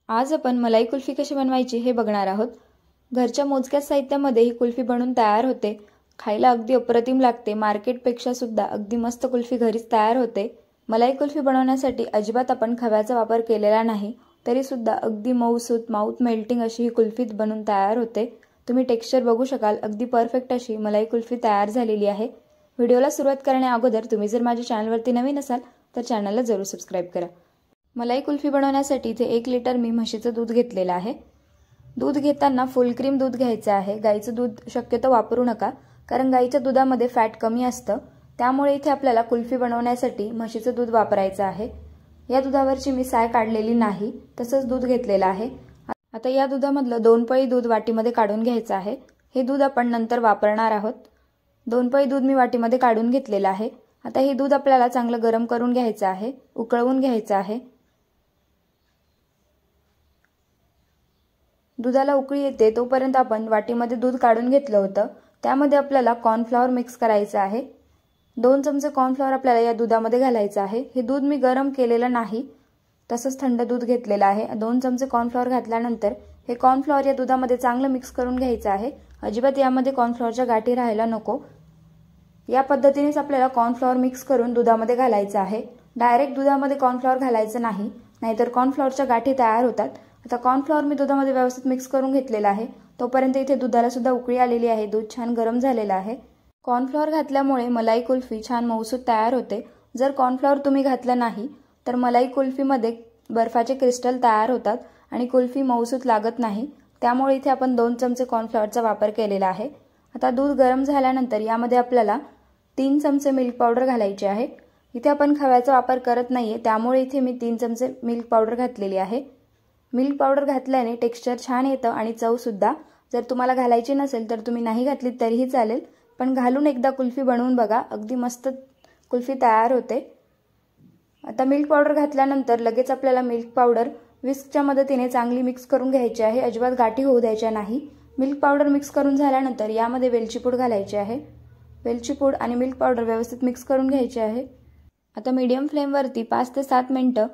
आज आपण मलाई कुल्फी कशी बनवायची हे बघणार आहोत। घरच्या मोजक्या साहित्यामध्ये ही कुल्फी बनवून तयार होते। खायला अगदी अप्रतिम लागते। मार्केटपेक्षा सुद्धा अगदी मस्त कुल्फी घरीच तयार होते। मलाई कुल्फी बनवण्यासाठी अजिबात आपण खव्याचा वापर केलेला नाही, तरी सुद्धा अगदी मऊसूत माउथ मेल्टिंग अशी ही कुल्फी बनवून तयार होते। तुम्ही टेक्स्चर बघू शकाल, अगदी परफेक्ट अशी मलाई कुल्फी तयार झालेली आहे। व्हिडिओला सुरुवात करण्या अगोदर तुम्ही जर माझ्या चॅनलवरती नवीन असाल तर चॅनलला जरूर सबस्क्राइब करा। मलाई कुल्फी बनवण्यासाठी इथे 1 लिटर मी म्हशीचं दूध घेतलेलं आहे। दूध घेताना फुल क्रीम दूध घ्यायचं आहे। गाईचं दूध शक्यतो वापरू नका, कारण गाईच्या दुधामध्ये फॅट कमी असतं। त्यामुळे इथे आपल्याला कुल्फी बनवण्यासाठी म्हशीचं दूध वापरायचं आहे। या दुधावरची मी साय काढलेली नाही, तसंच दूध घेतलेलं आहे। आता या दुधामधलं 2 पळी दूध वाटीमध्ये काढून घ्यायचं आहे। हे दूध आपण नंतर वापरणार आहोत। 2 पळी दूध मी वाटीमध्ये काढून घेतलेलं आहे। आता हे दूध आपल्याला चांगलं गरम करून घ्यायचं आहे, उकळवून घ्यायचं आहे। दुधाला उकळी येते तोपर्यंत आपण वाटीमध्ये दूध काढून घेतलं होतं, त्यामध्ये आपल्याला कॉर्नफ्लॉवर मिक्स करायचं आहे। 2 चमचे कॉर्नफ्लॉवर आपल्याला या दुधामध्ये घालायचं आहे। हे दूध मी गरम केलेलं नाही, तसंच थंड दूध घेतलेलं आहे। 2 चमचे कॉर्नफ्लॉवर घातल्यानंतर हे कॉर्नफ्लॉवर या दुधामध्ये चांगलं मिक्स करून घ्यायचं आहे। अजिबात यामध्ये कॉर्नफ्लॉवरच्या गाठी राहायला नको। या पद्धतीनेच आपल्याला कॉर्नफ्लॉवर मिक्स करून दुधामध्ये घालायचं आहे। डायरेक्ट दुधामध्ये कॉर्नफ्लॉवर घालायचं नाही, नाहीतर कॉर्नफ्लॉवरच्या गाठी तयार होतात। आता कॉर्नफ्लॉवर मी दुधामध्ये व्यवस्थित मिक्स करून घेतलेला आहे। तोपर्यंत इथे दुधाला सुद्धा उकळी आलेली आहे। दूध छान गरम झालेलं आहे। कॉर्नफ्लॉवर घातल्यामुळे मलाई कुल्फी छान मऊसूत तयार होते। जर कॉर्नफ्लॉवर तुम्ही घातलं नाही तर मलाई कुल्फीमध्ये बर्फाचे क्रिस्टल तयार होतात आणि कुल्फी मऊसूत लागत नाही। त्यामुळे इथे आपण 2 चमचे कॉर्नफ्लॉवरचा वापर केलेला आहे। आता दूध गरम झाल्यानंतर यामध्ये आपल्याला 3 चमचे मिल्क पावडर घालायची आहे। इथे आपण खव्याचा वापर करत नाहीये, त्यामुळे इथे मी 3 चमचे मिल्क पावडर घातलेली आहे। मिल्क पावडर घातल्याने टेक्स्चर छान येतं आणि चव सुद्धा। जर तुम्हाला घालायची नसेल तर तुम्ही नाही घातली तरीही चालेल, पण घालून एकदा कुल्फी बनवून बघा, अगदी मस्त कुल्फी तयार होते। आता मिल्क पावडर घातल्यानंतर लगेच आपल्याला मिल्क पावडर विस्कच्या मदतीने चांगली मिक्स करून घ्यायची आहे। अजिबात गाठी होऊ द्यायच्या नाही। मिल्क पावडर मिक्स करून झाल्यानंतर यामध्ये वेलची पूड घालायची आहे। वेलची पूड आणि मिल्क पावडर व्यवस्थित मिक्स करून घ्यायचे आहे। आता मीडियम फ्लेमवरती 5 ते 7 मिनिटं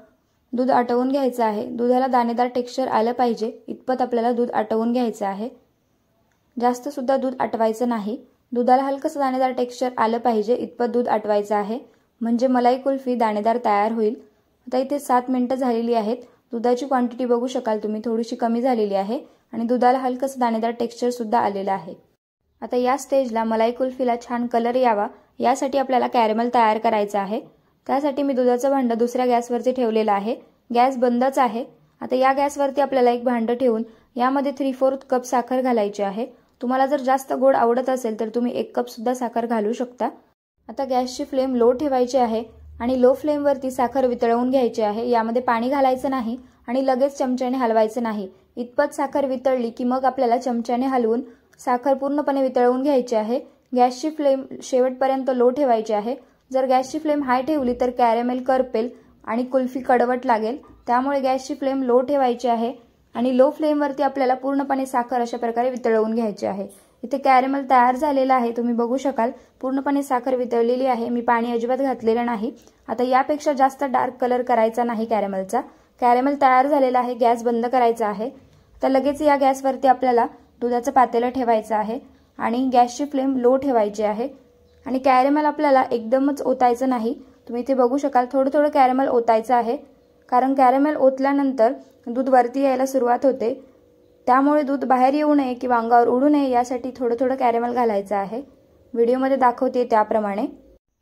दूध आटवून घ्यायचं आहे। दुधाला दाणेदार टेक्स्चर आलं पाहिजे इतपत आपल्याला दूध आटवून घ्यायचं आहे। जास्त सुद्धा दूध आटवायचं नाही। दुधाला हलकसं दाणेदार टेक्स्चर आलं पाहिजे इतपत दूध आटवायचं आहे, म्हणजे मलाई कुल्फी दाणेदार तयार होईल। आता इथे 7 मिनिटं झालेली आहेत। दुधाची क्वांटिटी बघू शकाल तुम्ही, थोडीशी कमी झालेली आहे आणि दुधाला हलकसं दाणेदार टेक्स्चर सुद्धा आलेलं आहे। आता या स्टेजला मलाई कुल्फीला छान कलर यावा यासाठी आपल्याला कॅरेमल तयार करायचं आहे। त्यासाठी मी दुधाचं भांडं दुसऱ्या गॅसवरती ठेवलेलं आहे। गॅस बंदच आहे। आता या गॅसवरती आपल्याला एक भांडं ठेवून यामध्ये 3/4 कप साखर घालायची आहे। तुम्हाला जर जास्त गोड आवडत असेल तर तुम्ही 1 कप सुद्धा साखर घालू शकता। आता गॅसची फ्लेम लो ठेवायची आहे आणि लो फ्लेमवरती साखर वितळवून घ्यायची आहे। यामध्ये पाणी घालायचं नाही आणि लगेच चमच्याने हलवायचं नाही। इतपत साखर वितळली की मग आपल्याला चमच्याने हलवून साखर पूर्णपणे वितळवून घ्यायची आहे। गॅसची फ्लेम शेवटपर्यंत लो ठेवायची आहे। जर गॅसची फ्लेम हाय ठेवली तर कॅरेमेल करपेल आणि कुल्फी कडवट लागेल। त्यामुळे गॅसची फ्लेम लो ठेवायची आहे आणि लो फ्लेमवरती आपल्याला पूर्णपणे साखर अशा प्रकारे वितळवून घ्यायची आहे। इथे कॅरेमेल तयार झालेला आहे, तुम्ही बघू शकाल पूर्णपणे साखर वितळलेली आहे। मी पाणी अजिबात घातलेलं नाही। आता यापेक्षा जास्त डार्क कलर करायचा नाही कॅरेमेलचा। कॅरेमेल तयार झालेला आहे। गॅस बंद करायचा आहे। तर लगेच या गॅसवरती आपल्याला दुधाचं पातेलं ठेवायचं आहे आणि गॅसची फ्लेम लो ठेवायची आहे आणि कॅरेमेल आपल्याला एकदमच ओतायचं नाही। तुम्ही इथे बघू शकाल थोडं थोडं कॅरेमेल ओतायचं आहे, कारण कॅरेमेल ओतल्यानंतर दूध वरती यायला सुरुवात होते। त्यामुळे दूध बाहेर येऊ नये किंवा अंगावर उडू नये यासाठी थोडं थोडं कॅरेमेल घालायचं आहे। व्हिडिओमध्ये दाखवते त्याप्रमाणे।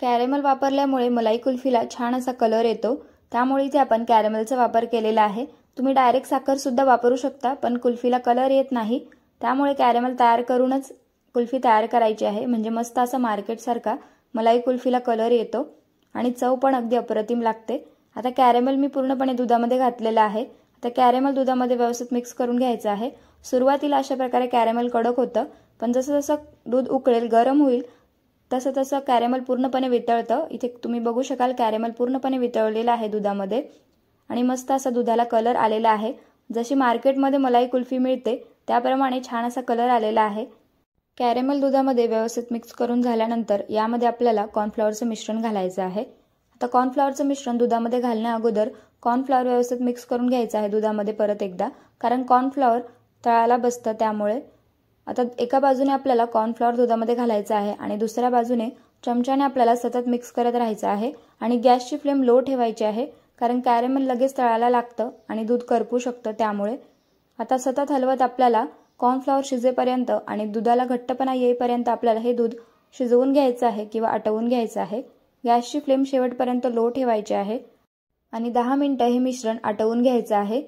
कॅरेमेल वापरल्यामुळे मलाई कुल्फीला छान असा कलर येतो, त्यामुळे इथे आपण कॅरेमेलचा वापर केलेला आहे। तुम्ही डायरेक्ट साखर सुद्धा वापरू शकता, पण कुल्फीला कलर येत नाही। त्यामुळे कॅरेमेल तयार करूनच कुल्फी तयार करायची आहे, म्हणजे मस्त असा मार्केटसारखा मलाई कुल्फीला कलर येतो आणि चव पण अगदी अप्रतिम लागते। आता कॅरेमेल मी पूर्णपणे दुधामध्ये घातलेला आहे। आता कॅरेमेल दुधामध्ये व्यवस्थित मिक्स करून घ्यायचं आहे। सुरुवातीला अशा प्रकारे कॅरेमेल कडक होतं, पण जसं जसं दूध उकळेल गरम होईल तसं तसं कॅरेमेल पूर्णपणे वितळतं। इथे तुम्ही बघू शकाल कॅरेमेल पूर्णपणे वितळलेला आहे दुधामध्ये आणि मस्त असा दुधाला कलर आलेला आहे। जशी मार्केटमध्ये मलाई कुल्फी मिळते त्याप्रमाणे छान असा कलर आलेला आहे। कॅरेमेल दुधामध्ये व्यवस्थित मिक्स करून झाल्यानंतर यामध्ये आपल्याला कॉर्नफ्लॉवरचं मिश्रण घालायचं आहे। आता कॉर्नफ्लॉवरचं मिश्रण दुधामध्ये घालण्या अगोदर कॉर्नफ्लॉवर व्यवस्थित मिक्स करून घ्यायचं आहे दुधामध्ये परत एकदा, कारण कॉर्नफ्लॉवर तळाला बसतं त्यामुळे। आता एका बाजूने आपल्याला कॉर्नफ्लॉवर दुधामध्ये घालायचं आहे आणि दुसऱ्या बाजूने चमच्याने आपल्याला सतत मिक्स करत राहायचं आहे आणि गॅसची फ्लेम लो ठेवायची आहे, कारण कॅरेमेल लगेच तळाला लागतं आणि दूध करपू शकतं त्यामुळे। आता सतत हलवत आपल्याला कॉर्नफ्लॉवर शिजेपर्यंत आणि दुधाला घट्टपणा येईपर्यंत आपल्याला हे दूध शिजवून घ्यायचं आहे किंवा आटवून घ्यायचं आहे। गॅसची फ्लेम शेवटपर्यंत लो ठेवायची आहे आणि 10 मिनिटं हे मिश्रण आटवून घ्यायचं आहे,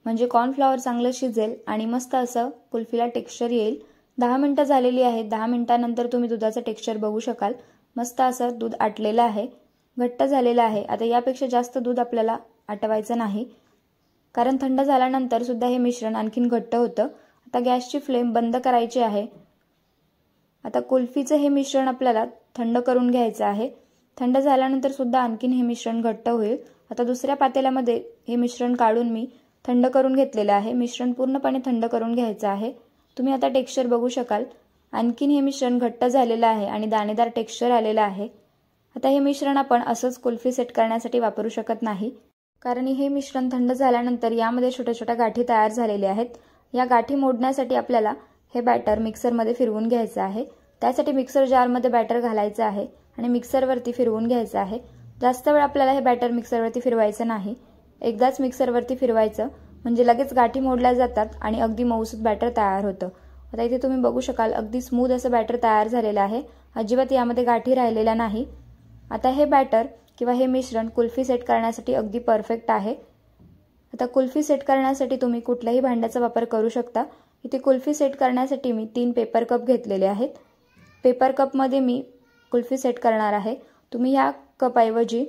म्हणजे कॉर्नफ्लॉवर चांगलं शिजेल आणि मस्त असं कुल्फीला टेक्स्चर येईल। 10 मिनिटं झालेली आहेत। 10 मिनिटांनंतर तुम्ही दुधाचं टेक्स्चर बघू शकाल। मस्त असं दूध आटलेलं आहे, घट्ट झालेलं आहे। आता यापेक्षा जास्त दूध आपल्याला आटवायचं नाही, कारण थंड झाल्यानंतर सुद्धा हे मिश्रण आणखीन घट्ट होतं। आता गॅसची फ्लेम बंद करायची आहे। आता कुल्फीचं हे मिश्रण आपल्याला थंड करून घ्यायचं आहे। थंड झाल्यानंतर सुद्धा आणखीन हे मिश्रण घट्ट होईल। आता दुसऱ्या पातेल्यामध्ये हे मिश्रण काढून मी थंड करून घेतलेलं आहे। मिश्रण पूर्णपणे थंड करून घ्यायचं आहे। तुम्ही आता टेक्स्चर बघू शकाल, आणखीन हे मिश्रण घट्ट झालेलं आहे आणि दाणेदार टेक्स्चर आलेलं आहे। आता हे मिश्रण आपण असंच कुल्फी सेट करण्यासाठी वापरू शकत नाही, कारण हे मिश्रण थंड झाल्यानंतर यामध्ये छोट्या छोट्या गाठी तयार झालेल्या आहेत। या गाठी मोडण्यासाठी आपल्याला हे बॅटर मिक्सरमध्ये फिरवून घ्यायचं आहे। त्यासाठी मिक्सर जारमध्ये बॅटर घालायचं आहे आणि मिक्सरवरती फिरवून घ्यायचं आहे। जास्त वेळ आपल्याला हे बॅटर मिक्सरवरती फिरवायचं नाही, एकदाच मिक्सरवरती फिरवायचं, म्हणजे लगेच गाठी मोडल्या जातात आणि अगदी मऊसूत बॅटर तयार होतं। आता इथे तुम्ही बघू शकाल, अगदी स्मूथ असं बॅटर तयार झालेलं आहे, अजिबात यामध्ये गाठी राहिलेल्या नाही। आता हे बॅटर किंवा हे मिश्रण कुल्फी सेट करण्यासाठी अगदी परफेक्ट आहे। आता कुल्फी सेट करण्यासाठी तुम्ही कुठल्याही भांड्याचा वापर करू शकता। इथे कुल्फी सेट करण्यासाठी मी 3 पेपर कप घेतलेले आहेत। पेपर कपमध्ये मी कुल्फी सेट करणार आहे। तुम्ही या कपऐवजी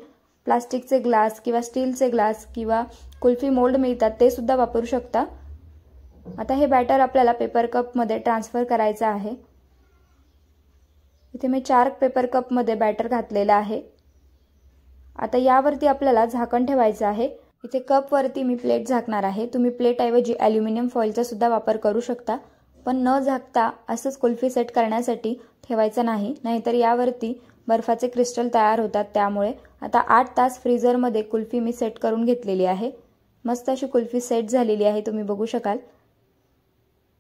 प्लास्टिकचे ग्लास किंवा स्टीलचे ग्लास किंवा कुल्फी मोल्ड मिळतात ते सुद्धा वापरू शकता। आता हे बॅटर आपल्याला पेपर कपमध्ये ट्रान्सफर करायचं आहे। इथे मी 4 पेपर कपमध्ये बॅटर घातलेलं आहे। आता यावरती आपल्याला झाकण ठेवायचं आहे। इथे कपवरती मी प्लेट झाकणार आहे। तुम्ही प्लेटऐवजी ॲल्युमिनियम फॉइलचा सुद्धा वापर करू शकता, पण न झाकता असंच कुल्फी सेट करण्यासाठी ठेवायचं नाही, नाहीतर यावरती बर्फाचे क्रिस्टल तयार होतात। त्यामुळे आता 8 तास फ्रीजरमध्ये कुल्फी मी सेट करून घेतलेली आहे। मस्त अशी कुल्फी सेट झालेली आहे, तुम्ही बघू शकाल,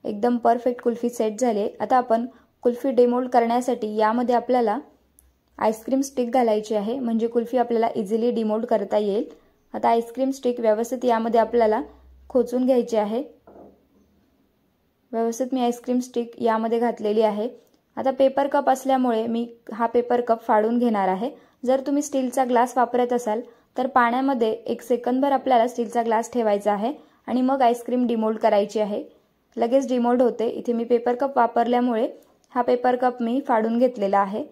एकदम परफेक्ट कुल्फी सेट झाली। आता आपण कुल्फी डिमोल्ड करण्यासाठी यामध्ये आपल्याला आईस्क्रीम स्टिक घालायची आहे, म्हणजे कुल्फी आपल्याला इझिली डिमोल्ड करता येईल। आता आईस्क्रीम स्टिक व्यवस्थित यामध्ये आपल्याला खोचून घ्यायची आहे। व्यवस्थित मी आईस्क्रीम स्टिक यामध्ये घातलेली आहे। आता पेपर कप असल्यामुळे मी हा पेपर कप फाडून घेणार आहे। जर तुम्ही स्टीलचा ग्लास वापरत असाल तर पाण्यामध्ये 1 सेकंदभर आपल्याला स्टीलचा ग्लास ठेवायचा आहे आणि मग आईस्क्रीम डिमोल्ड करायची आहे, लगेच डिमोल्ड होते। इथे मी पेपर कप वापरल्यामुळे हा पेपर कप मी फाडून घेतलेला आहे।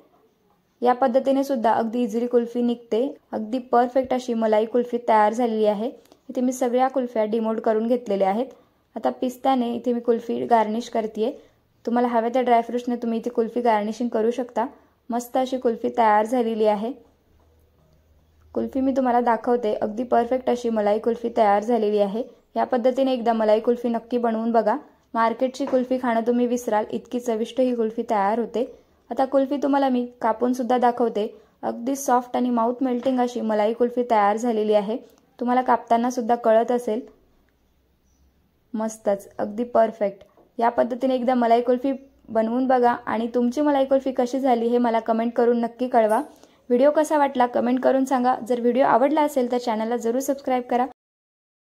या पद्धतीने सुद्धा अगदी इझिली कुल्फी निघते। अगदी परफेक्ट अशी मलाई कुल्फी तयार झालेली आहे। इथे मी सगळ्या कुल्फ्या डिमोल्ड करून घेतलेल्या आहेत। आता पिस्त्याने इथे मी कुल्फी गार्निश करतेय। तुम्हाला हव्या त्या ड्रायफ्रुट्सने तुम्ही इथे कुल्फी गार्निशिंग करू शकता। मस्त अशी कुल्फी तयार झालेली आहे। कुल्फी मी तुम्हाला दाखवते, अगदी परफेक्ट अशी मलाई कुल्फी तयार झालेली आहे। या पद्धतीने एकदा मलाई कुल्फी नक्की बनवून बघा। मार्केटची कुल्फी खाणं तुम्ही विसराल, इतकी चविष्ट ही कुल्फी तयार होते। आता कुल्फी तुम्हाला मी कापून सुद्धा दाखवते। अगदी सॉफ्ट आणि माउथ मेल्टिंग अशी मलाई कुल्फी तयार झालेली आहे। तुम्हाला कापताना सुद्धा कळत असेल। मस्तच, अगदी परफेक्ट। या पद्धतीने एकदा मलाई कुल्फी बनवून बघा आणि तुमची मलाई कुल्फी कशी झाली हे मला कमेंट करून नक्की कळवा। व्हिडिओ कसा वाटला कमेंट करून सांगा। जर व्हिडिओ आवडला असेल तर चॅनलला जरूर सबस्क्राइब करा